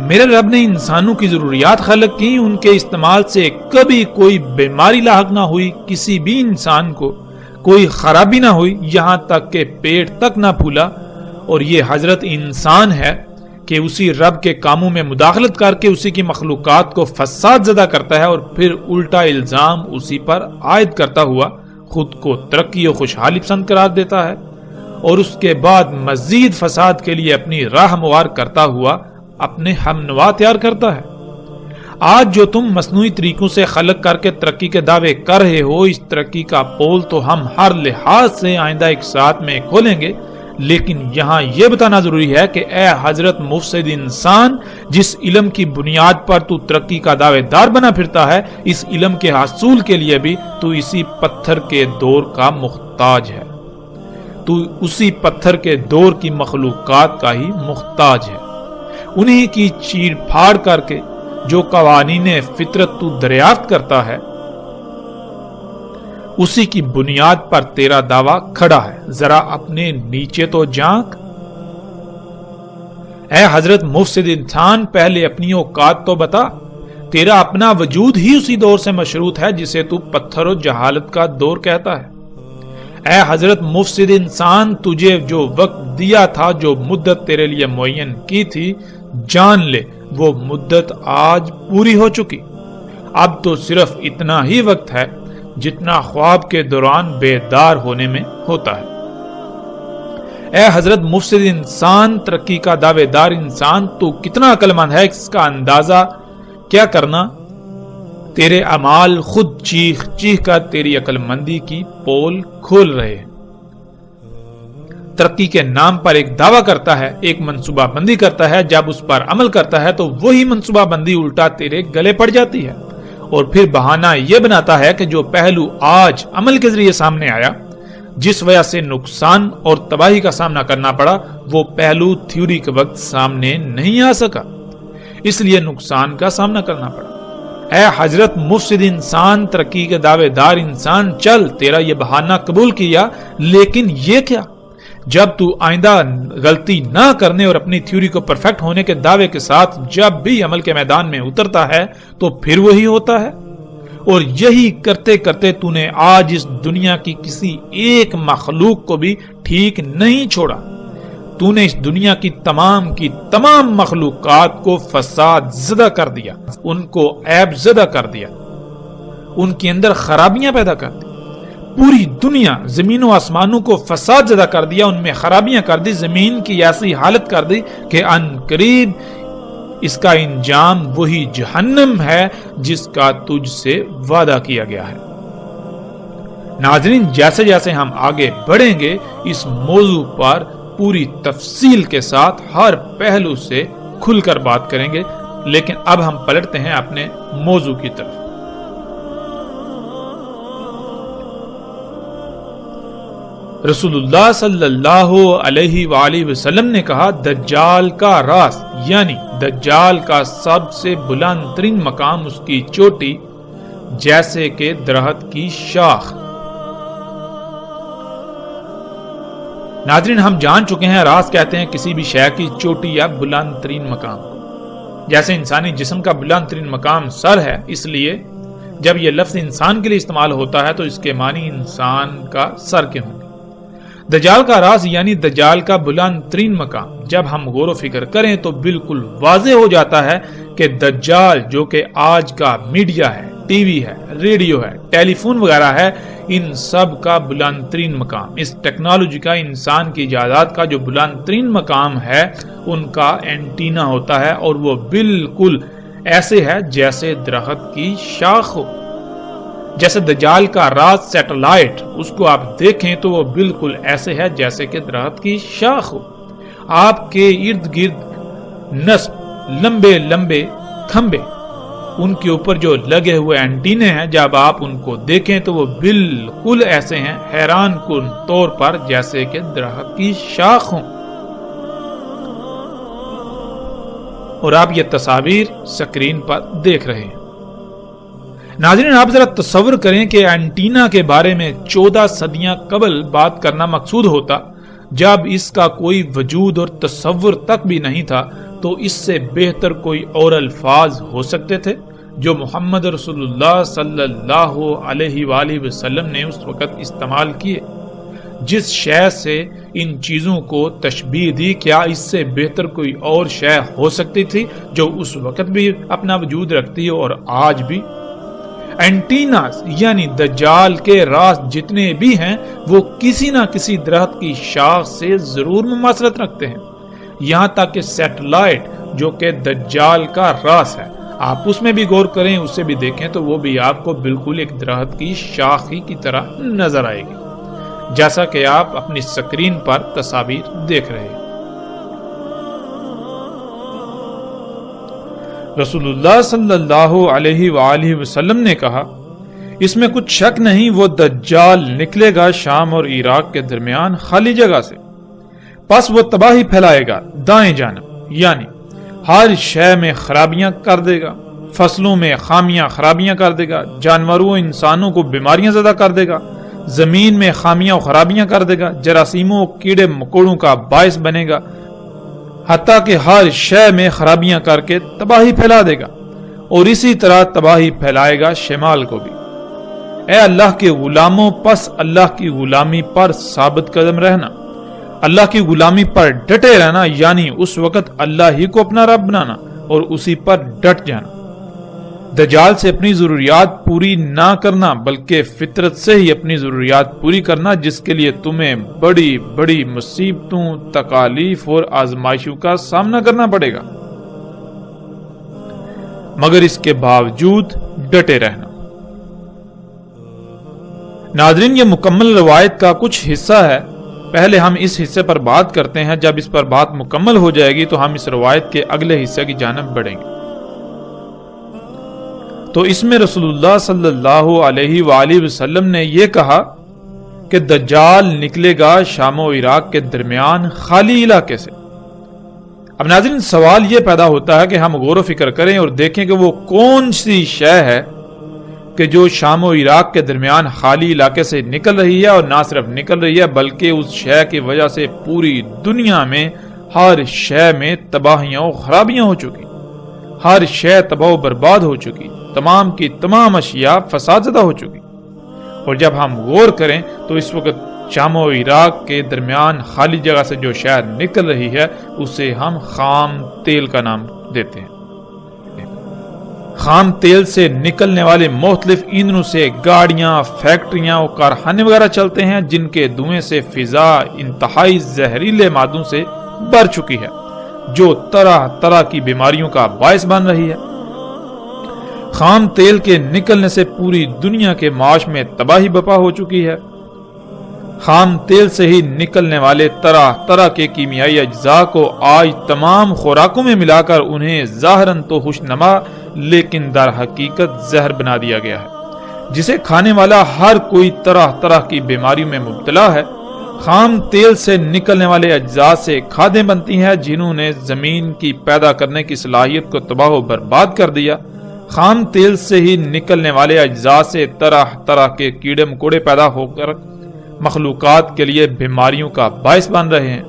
میرے رب نے انسانوں کی ضروریات خلق کی، ان کے استعمال سے کبھی کوئی بیماری لاحق نہ ہوئی، کسی بھی انسان کو کوئی خرابی نہ ہوئی، یہاں تک کہ پیٹ تک نہ پھولا۔ اور یہ حضرت انسان ہے کہ اسی رب کے کاموں میں مداخلت کر کے اسی کی مخلوقات کو فساد زدہ کرتا ہے اور پھر الٹا الزام اسی پر عائد کرتا ہوا خود کو ترقی و خوشحالی پسند قرار دیتا ہے، اور اس کے بعد مزید فساد کے لیے اپنی راہ ہموار کرتا ہوا اپنے ہم نوا تیار کرتا ہے۔ آج جو تم مصنوعی طریقوں سے خلق کر کے ترقی کے دعوے کر رہے ہو، اس ترقی کا پول تو ہم ہر لحاظ سے آئندہ ایک ساتھ میں کھولیں گے، لیکن یہاں یہ بتانا ضروری ہے کہ اے حضرت مفسد انسان، جس علم کی بنیاد پر تو ترقی کا دعوے دار بنا پھرتا ہے، اس علم کے حصول کے لیے بھی تو اسی پتھر کے دور کا محتاج ہے، تو اسی پتھر کے دور کی مخلوقات کا ہی محتاج ہے۔ انہی کی چیر پھاڑ کر کے جو قوانین فطرت تو دریافت کرتا ہے، اسی کی بنیاد پر تیرا دعویٰ کھڑا ہے، ذرا اپنے نیچے تو جھانک۔ اے حضرت مفسد انسان، پہلے اپنی اوقات تو بتا، تیرا اپنا وجود ہی اسی دور سے مشروط ہے جسے تو پتھر و جہالت کا دور کہتا ہے۔ اے حضرت مفسد انسان، تجھے جو وقت دیا تھا، جو مدت تیرے لیے معین کی تھی، جان لے وہ مدت آج پوری ہو چکی۔ اب تو صرف اتنا ہی وقت ہے جتنا خواب کے دوران بیدار ہونے میں ہوتا ہے۔ اے حضرت مفسد انسان، ترقی کا دعوے دار انسان، تو کتنا عقل مند ہے اس کا اندازہ کیا کرنا؟ تیرے اعمال خود چیخ چیخ کر تیری عقل مندی کی پول کھول رہے ہیں۔ ترقی کے نام پر ایک دعویٰ کرتا ہے، ایک منصوبہ بندی کرتا ہے، جب اس پر عمل کرتا ہے تو وہی منصوبہ بندی الٹا تیرے گلے پڑ جاتی ہے، اور پھر بہانہ یہ بناتا ہے کہ جو پہلو آج عمل کے ذریعے سامنے آیا، جس وجہ سے نقصان اور تباہی کا سامنا کرنا پڑا، وہ پہلو تھیوری کے وقت سامنے نہیں آ سکا، اس لیے نقصان کا سامنا کرنا پڑا۔ اے حضرت مفسد انسان، ترقی کے دعوے دار انسان، چل، تیرا یہ بہانہ قبول کیا، لیکن یہ کیا؟ جب تو آئندہ غلطی نہ کرنے اور اپنی تھیوری کو پرفیکٹ ہونے کے دعوے کے ساتھ جب بھی عمل کے میدان میں اترتا ہے تو پھر وہی ہوتا ہے، اور یہی کرتے کرتے تو نے آج اس دنیا کی کسی ایک مخلوق کو بھی ٹھیک نہیں چھوڑا۔ تو نے اس دنیا کی تمام مخلوقات کو فساد زدہ کر دیا، ان کو عیب زدہ کر دیا، ان کے اندر خرابیاں پیدا کر دی۔ پوری دنیا، زمین و آسمانوں کو فساد زدہ کر دیا، ان میں خرابیاں کر دی، زمین کی ایسی حالت کر دی کہ ان قریب اس کا انجام وہی جہنم ہے جس کا تجھ سے وعدہ کیا گیا ہے۔ ناظرین، جیسے جیسے ہم آگے بڑھیں گے اس موضوع پر پوری تفصیل کے ساتھ ہر پہلو سے کھل کر بات کریں گے، لیکن اب ہم پلٹتے ہیں اپنے موضوع کی طرف۔ رسول اللہ صلی اللہ علیہ وآلہ وسلم نے کہا، دجال کا راز یعنی دجال کا سب سے بلند ترین مقام اس کی چوٹی جیسے کہ درخت کی شاخ۔ ناظرین، ہم جان چکے ہیں راز کہتے ہیں کسی بھی شے کی چوٹی یا بلند ترین مقام۔ جیسے انسانی جسم کا بلند ترین مقام سر ہے، اس لیے جب یہ لفظ انسان کے لیے استعمال ہوتا ہے تو اس کے معنی انسان کا سر کے ہوں گے۔ دجال کا راز یعنی دجال کا بلند ترین مقام، جب ہم غور و فکر کریں تو بالکل واضح ہو جاتا ہے کہ دجال جو کہ آج کا میڈیا ہے، ٹی وی ہے، ریڈیو ہے، ٹیلی فون وغیرہ ہے، ان سب کا بلند ترین مقام، اس ٹیکنالوجی کا، انسان کی ایجادات کا جو بلند ترین مقام ہے، ان کا اینٹینا ہوتا ہے، اور وہ بالکل ایسے ہے جیسے درخت کی شاخ ہو۔ جیسے دجال کا راز سیٹلائٹ، اس کو آپ دیکھیں تو وہ بالکل ایسے ہے جیسے کہ درخت کی شاخ ہو۔ آپ کے ارد گرد نصب لمبے لمبے کھمبے، ان کے اوپر جو لگے ہوئے اینٹینے ہیں، جب آپ ان کو دیکھیں تو وہ بالکل ایسے ہیں حیران کن طور پر جیسے کہ درخت کی شاخ ہوں۔ اور آپ یہ تصاویر سکرین پر دیکھ رہے ہیں۔ ناظرین، آپ ذرا تصور کریں کہ اینٹینا کے بارے میں 14 صدیاں قبل بات کرنا مقصود ہوتا، جب اس کا کوئی وجود اور تصور تک بھی نہیں تھا، تو اس سے بہتر کوئی اور الفاظ ہو سکتے تھے جو محمد رسول اللہ صلی اللہ علیہ وآلہ وسلم نے اس وقت استعمال کیے۔ جس شے سے ان چیزوں کو تشبیہ دی، کیا اس سے بہتر کوئی اور شے ہو سکتی تھی جو اس وقت بھی اپنا وجود رکھتی ہے اور آج بھی؟ اینٹیناز یعنی دجال کے راز جتنے بھی ہیں وہ کسی نہ کسی درخت کی شاخ سے ضرور مماثلت رکھتے ہیں، یہاں تک کہ سیٹلائٹ جو کہ دجال کا راز ہے، آپ اس میں بھی غور کریں، اسے بھی دیکھیں تو وہ بھی آپ کو بالکل ایک درخت کی شاخ ہی کی طرح نظر آئے گی، جیسا کہ آپ اپنی سکرین پر تصاویر دیکھ رہے ہیں۔ رسول اللہ صلی اللہ علیہ وآلہ وسلم نے کہا، اس میں کچھ شک نہیں، وہ دجال نکلے گا شام اور عراق کے درمیان خالی جگہ سے، پس وہ تباہی پھیلائے گا دائیں جانب، یعنی ہر شے میں خرابیاں کر دے گا، فصلوں میں خامیاں خرابیاں کر دے گا، جانوروں انسانوں کو بیماریاں زدہ کر دے گا، زمین میں خامیاں و خرابیاں کر دے گا، جراثیموں کیڑے مکوڑوں کا باعث بنے گا، حتیٰ کہ ہر شے میں خرابیاں کر کے تباہی پھیلا دے گا، اور اسی طرح تباہی پھیلائے گا شمال کو بھی۔ اے اللہ کے غلاموں، پس اللہ کی غلامی پر ثابت قدم رہنا، اللہ کی غلامی پر ڈٹے رہنا، یعنی اس وقت اللہ ہی کو اپنا رب بنانا اور اسی پر ڈٹ جانا۔ دجال سے اپنی ضروریات پوری نہ کرنا بلکہ فطرت سے ہی اپنی ضروریات پوری کرنا، جس کے لیے تمہیں بڑی بڑی مصیبتوں، تکالیف اور آزمائشوں کا سامنا کرنا پڑے گا، مگر اس کے باوجود ڈٹے رہنا۔ ناظرین، یہ مکمل روایت کا کچھ حصہ ہے، پہلے ہم اس حصے پر بات کرتے ہیں، جب اس پر بات مکمل ہو جائے گی تو ہم اس روایت کے اگلے حصے کی جانب بڑھیں گے۔ تو اس میں رسول اللہ صلی اللہ علیہ وآلہ وسلم نے یہ کہا کہ دجال نکلے گا شام و عراق کے درمیان خالی علاقے سے۔ اب ناظرین، سوال یہ پیدا ہوتا ہے کہ ہم غور و فکر کریں اور دیکھیں کہ وہ کون سی شے ہے کہ جو شام و عراق کے درمیان خالی علاقے سے نکل رہی ہے، اور نہ صرف نکل رہی ہے بلکہ اس شے کی وجہ سے پوری دنیا میں ہر شے میں تباہیاں و خرابیاں ہو چکی، ہر شے تباہ و برباد ہو چکی، تمام کی تمام اشیاء فساد زدہ ہو چکی۔ اور جب ہم غور کریں تو اس وقت شام و عراق کے درمیان خالی جگہ سے جو شے نکل رہی ہے اسے ہم خام تیل کا نام دیتے ہیں۔ خام تیل سے نکلنے والے مختلف ایندھنوں سے گاڑیاں، فیکٹریاں اور کارخانے وغیرہ چلتے ہیں، جن کے دھوئیں سے فضا انتہائی زہریلے مادوں سے بھر چکی ہے، جو طرح طرح کی بیماریوں کا باعث بن رہی ہے۔ خام تیل کے نکلنے سے پوری دنیا کے معاش میں تباہی برپا ہو چکی ہے۔ خام تیل سے ہی نکلنے والے طرح طرح کے کیمیائی اجزاء کو آج تمام خوراکوں میں ملا کر انہیں ظاہراً تو خوشنما لیکن در حقیقت زہر بنا دیا گیا ہے، جسے کھانے والا ہر کوئی طرح طرح کی بیماریوں میں مبتلا ہے۔ خام تیل سے نکلنے والے اجزاء سے کھادیں بنتی ہیں جنہوں نے زمین کی پیدا کرنے کی صلاحیت کو تباہ و برباد کر دیا۔ خام تیل سے ہی نکلنے والے اجزاء سے طرح طرح کے کیڑے مکوڑے پیدا ہو کر مخلوقات کے لیے بیماریوں کا باعث بن رہے ہیں۔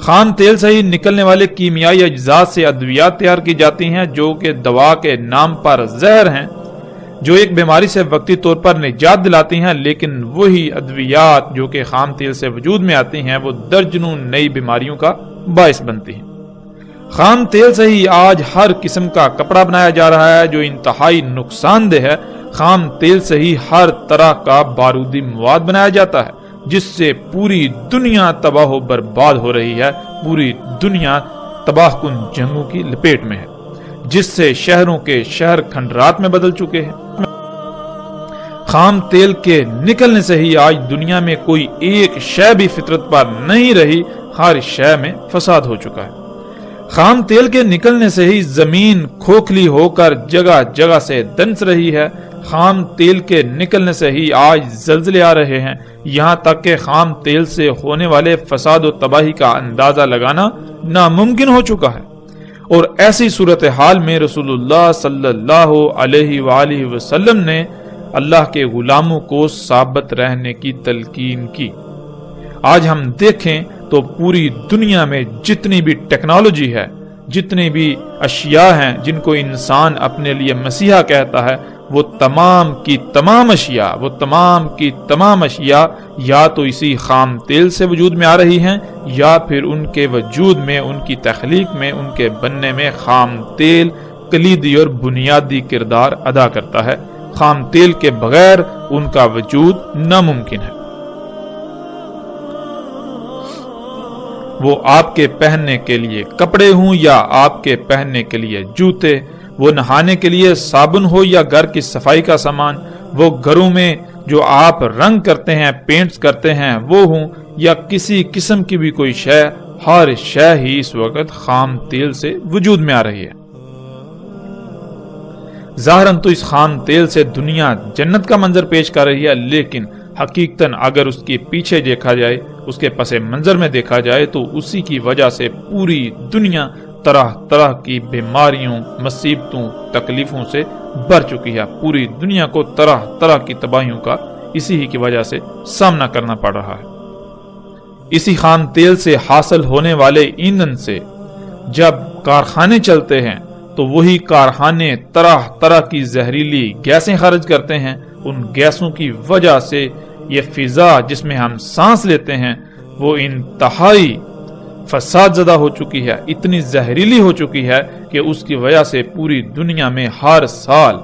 خام تیل سے ہی نکلنے والے کیمیائی اجزاء سے ادویات تیار کی جاتی ہیں جو کہ دوا کے نام پر زہر ہیں، جو ایک بیماری سے وقتی طور پر نجات دلاتی ہیں، لیکن وہی ادویات جو کہ خام تیل سے وجود میں آتی ہیں وہ درجنوں نئی بیماریوں کا باعث بنتی ہیں۔ خام تیل سے ہی آج ہر قسم کا کپڑا بنایا جا رہا ہے جو انتہائی نقصان دہ ہے۔ خام تیل سے ہی ہر طرح کا بارودی مواد بنایا جاتا ہے جس سے پوری دنیا تباہ و برباد ہو رہی ہے، پوری دنیا تباہ کن جنگوں کی لپیٹ میں ہے، جس سے شہروں کے شہر کھنڈرات میں بدل چکے ہیں۔ خام تیل کے نکلنے سے ہی آج دنیا میں کوئی ایک شے بھی فطرت پر نہیں رہی، ہر شے میں فساد ہو چکا ہے۔ خام تیل کے نکلنے سے ہی زمین کھوکھلی ہو کر جگہ جگہ سے دنس رہی ہے۔ خام تیل کے نکلنے سے ہی آج زلزلے آ رہے ہیں، یہاں تک کہ خام تیل سے ہونے والے فساد و تباہی کا اندازہ لگانا ناممکن ہو چکا ہے۔ اور ایسی صورتحال میں رسول اللہ صلی اللہ علیہ وآلہ وسلم نے اللہ کے غلاموں کو ثابت رہنے کی تلقین کی۔ آج ہم دیکھیں تو پوری دنیا میں جتنی بھی ٹیکنالوجی ہے، جتنی بھی اشیاء ہیں جن کو انسان اپنے لیے مسیحا کہتا ہے، وہ تمام کی تمام اشیاء یا تو اسی خام تیل سے وجود میں آ رہی ہیں، یا پھر ان کے وجود میں، ان کی تخلیق میں، ان کے بننے میں خام تیل کلیدی اور بنیادی کردار ادا کرتا ہے۔ خام تیل کے بغیر ان کا وجود ناممکن ہے۔ وہ آپ کے پہننے کے لیے کپڑے ہوں یا آپ کے پہننے کے لیے جوتے، وہ نہانے کے لیے صابن ہو یا گھر کی صفائی کا سامان، وہ گھروں میں جو آپ رنگ کرتے ہیں، پینٹس کرتے ہیں وہ ہوں، یا کسی قسم کی بھی کوئی شے، ہر شے ہی اس وقت خام تیل سے وجود میں آ رہی ہے۔ ظاہراً تو اس خام تیل سے دنیا جنت کا منظر پیش کر رہی ہے، لیکن حقیقتاً اگر اس کے پیچھے دیکھا جائے، اس کے پس منظر میں دیکھا جائے تو اسی کی وجہ سے پوری دنیا طرح طرح کی بیماریوں، مصیبتوں، تکلیفوں سے بھر چکی ہے۔ پوری دنیا کو طرح طرح کی تباہیوں کا اسی ہی کی وجہ سے سامنا کرنا پڑ رہا ہے۔ اسی خام تیل سے حاصل ہونے والے ایندھن سے جب کارخانے چلتے ہیں تو وہی کارخانے طرح طرح کی زہریلی گیسیں خارج کرتے ہیں۔ ان گیسوں کی وجہ سے یہ فضا جس میں ہم سانس لیتے ہیں وہ انتہائی فساد زدہ ہو چکی ہے، اتنی زہریلی ہو چکی ہے کہ اس کی وجہ سے پوری دنیا میں ہر سال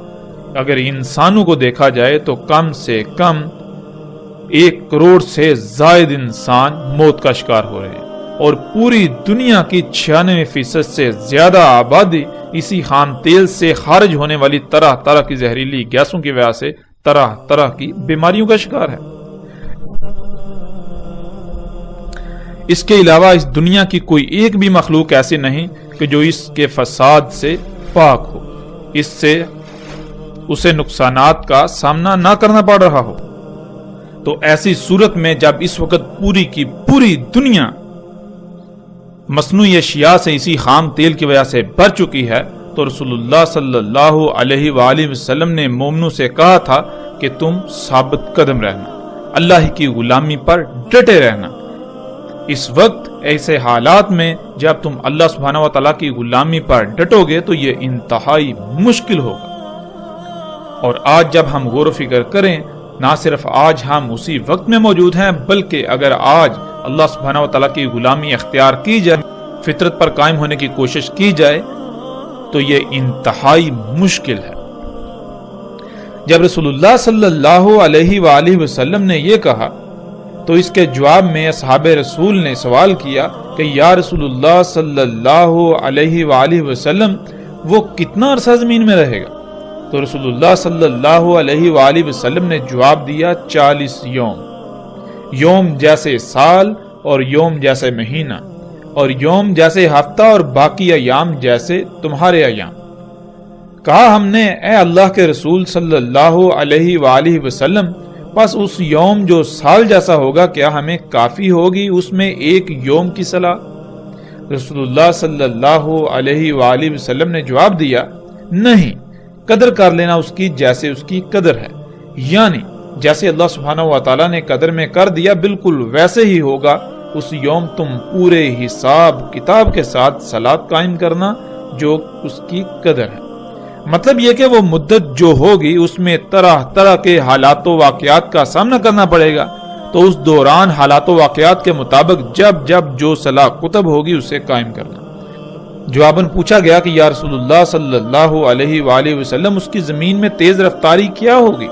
اگر انسانوں کو دیکھا جائے تو کم سے کم 1 کروڑ سے زائد انسان موت کا شکار ہو رہے ہیں، اور پوری دنیا کی 96% سے زیادہ آبادی اسی خام تیل سے خارج ہونے والی طرح طرح کی زہریلی گیسوں کی وجہ سے طرح طرح کی بیماریوں کا شکار ہے۔ اس کے علاوہ اس دنیا کی کوئی ایک بھی مخلوق ایسی نہیں کہ جو اس کے فساد سے پاک ہو، اس سے اسے نقصانات کا سامنا نہ کرنا پڑ رہا ہو۔ تو ایسی صورت میں جب اس وقت پوری کی پوری دنیا مصنوعی اشیاء سے اسی خام تیل کی وجہ سے بھر چکی ہے تو رسول اللہ صلی اللہ علیہ وآلہ وسلم نے مومنوں سے کہا تھا کہ تم ثابت قدم رہنا، اللہ کی غلامی پر ڈٹے رہنا۔ اس وقت ایسے حالات میں جب تم اللہ سبحانہ و تعالیٰ کی غلامی پر ڈٹو گے تو یہ انتہائی مشکل ہوگا۔ اور آج جب ہم غور و فکر کریں، نہ صرف آج ہم اسی وقت میں موجود ہیں بلکہ اگر آج اللہ سبحانہ و تعالیٰ کی غلامی اختیار کی جائے، فطرت پر قائم ہونے کی کوشش کی جائے تو یہ انتہائی مشکل ہے۔ جب رسول اللہ صلی اللہ علیہ وآلہ وسلم نے یہ کہا تو اس کے جواب میں اصحاب رسول نے سوال کیا کہ یا رسول اللہ صلی اللہ علیہ وآلہ وسلم وہ کتنا عرصہ زمین میں رہے گا؟ تو رسول اللہ صلی اللہ علیہ وآلہ وسلم نے جواب دیا 40 یوم، یوم جیسے سال اور یوم جیسے مہینہ اور یوم جیسے ہفتہ اور باقی ایام جیسے تمہارے ایام۔ کہا ہم نے اے اللہ کے رسول صلی اللہ علیہ وآلہ وسلم بس اس یوم جو سال جیسا ہوگا کیا ہمیں کافی ہوگی اس میں ایک یوم کی صلاح؟ رسول اللہ صلی اللہ علیہ وآلہ وسلم نے جواب دیا نہیں، قدر کر لینا اس کی جیسے اس کی قدر ہے، یعنی جیسے اللہ سبحانہ و تعالیٰ نے قدر میں کر دیا بالکل ویسے ہی ہوگا اس یوم تم پورے حساب کتاب کے ساتھ صلاۃ قائم کرنا جو اس کی قدر ہے۔ مطلب یہ کہ وہ مدت جو ہوگی اس میں طرح طرح کے حالات و واقعات کا سامنا کرنا پڑے گا، تو اس دوران حالات و واقعات کے مطابق جب جب جو صلاح کتب ہوگی اسے قائم کرنا۔ جواباً پوچھا گیا کہ یا رسول اللہ صلی اللہ علیہ وآلہ وسلم اس کی زمین میں تیز رفتاری کیا ہوگی؟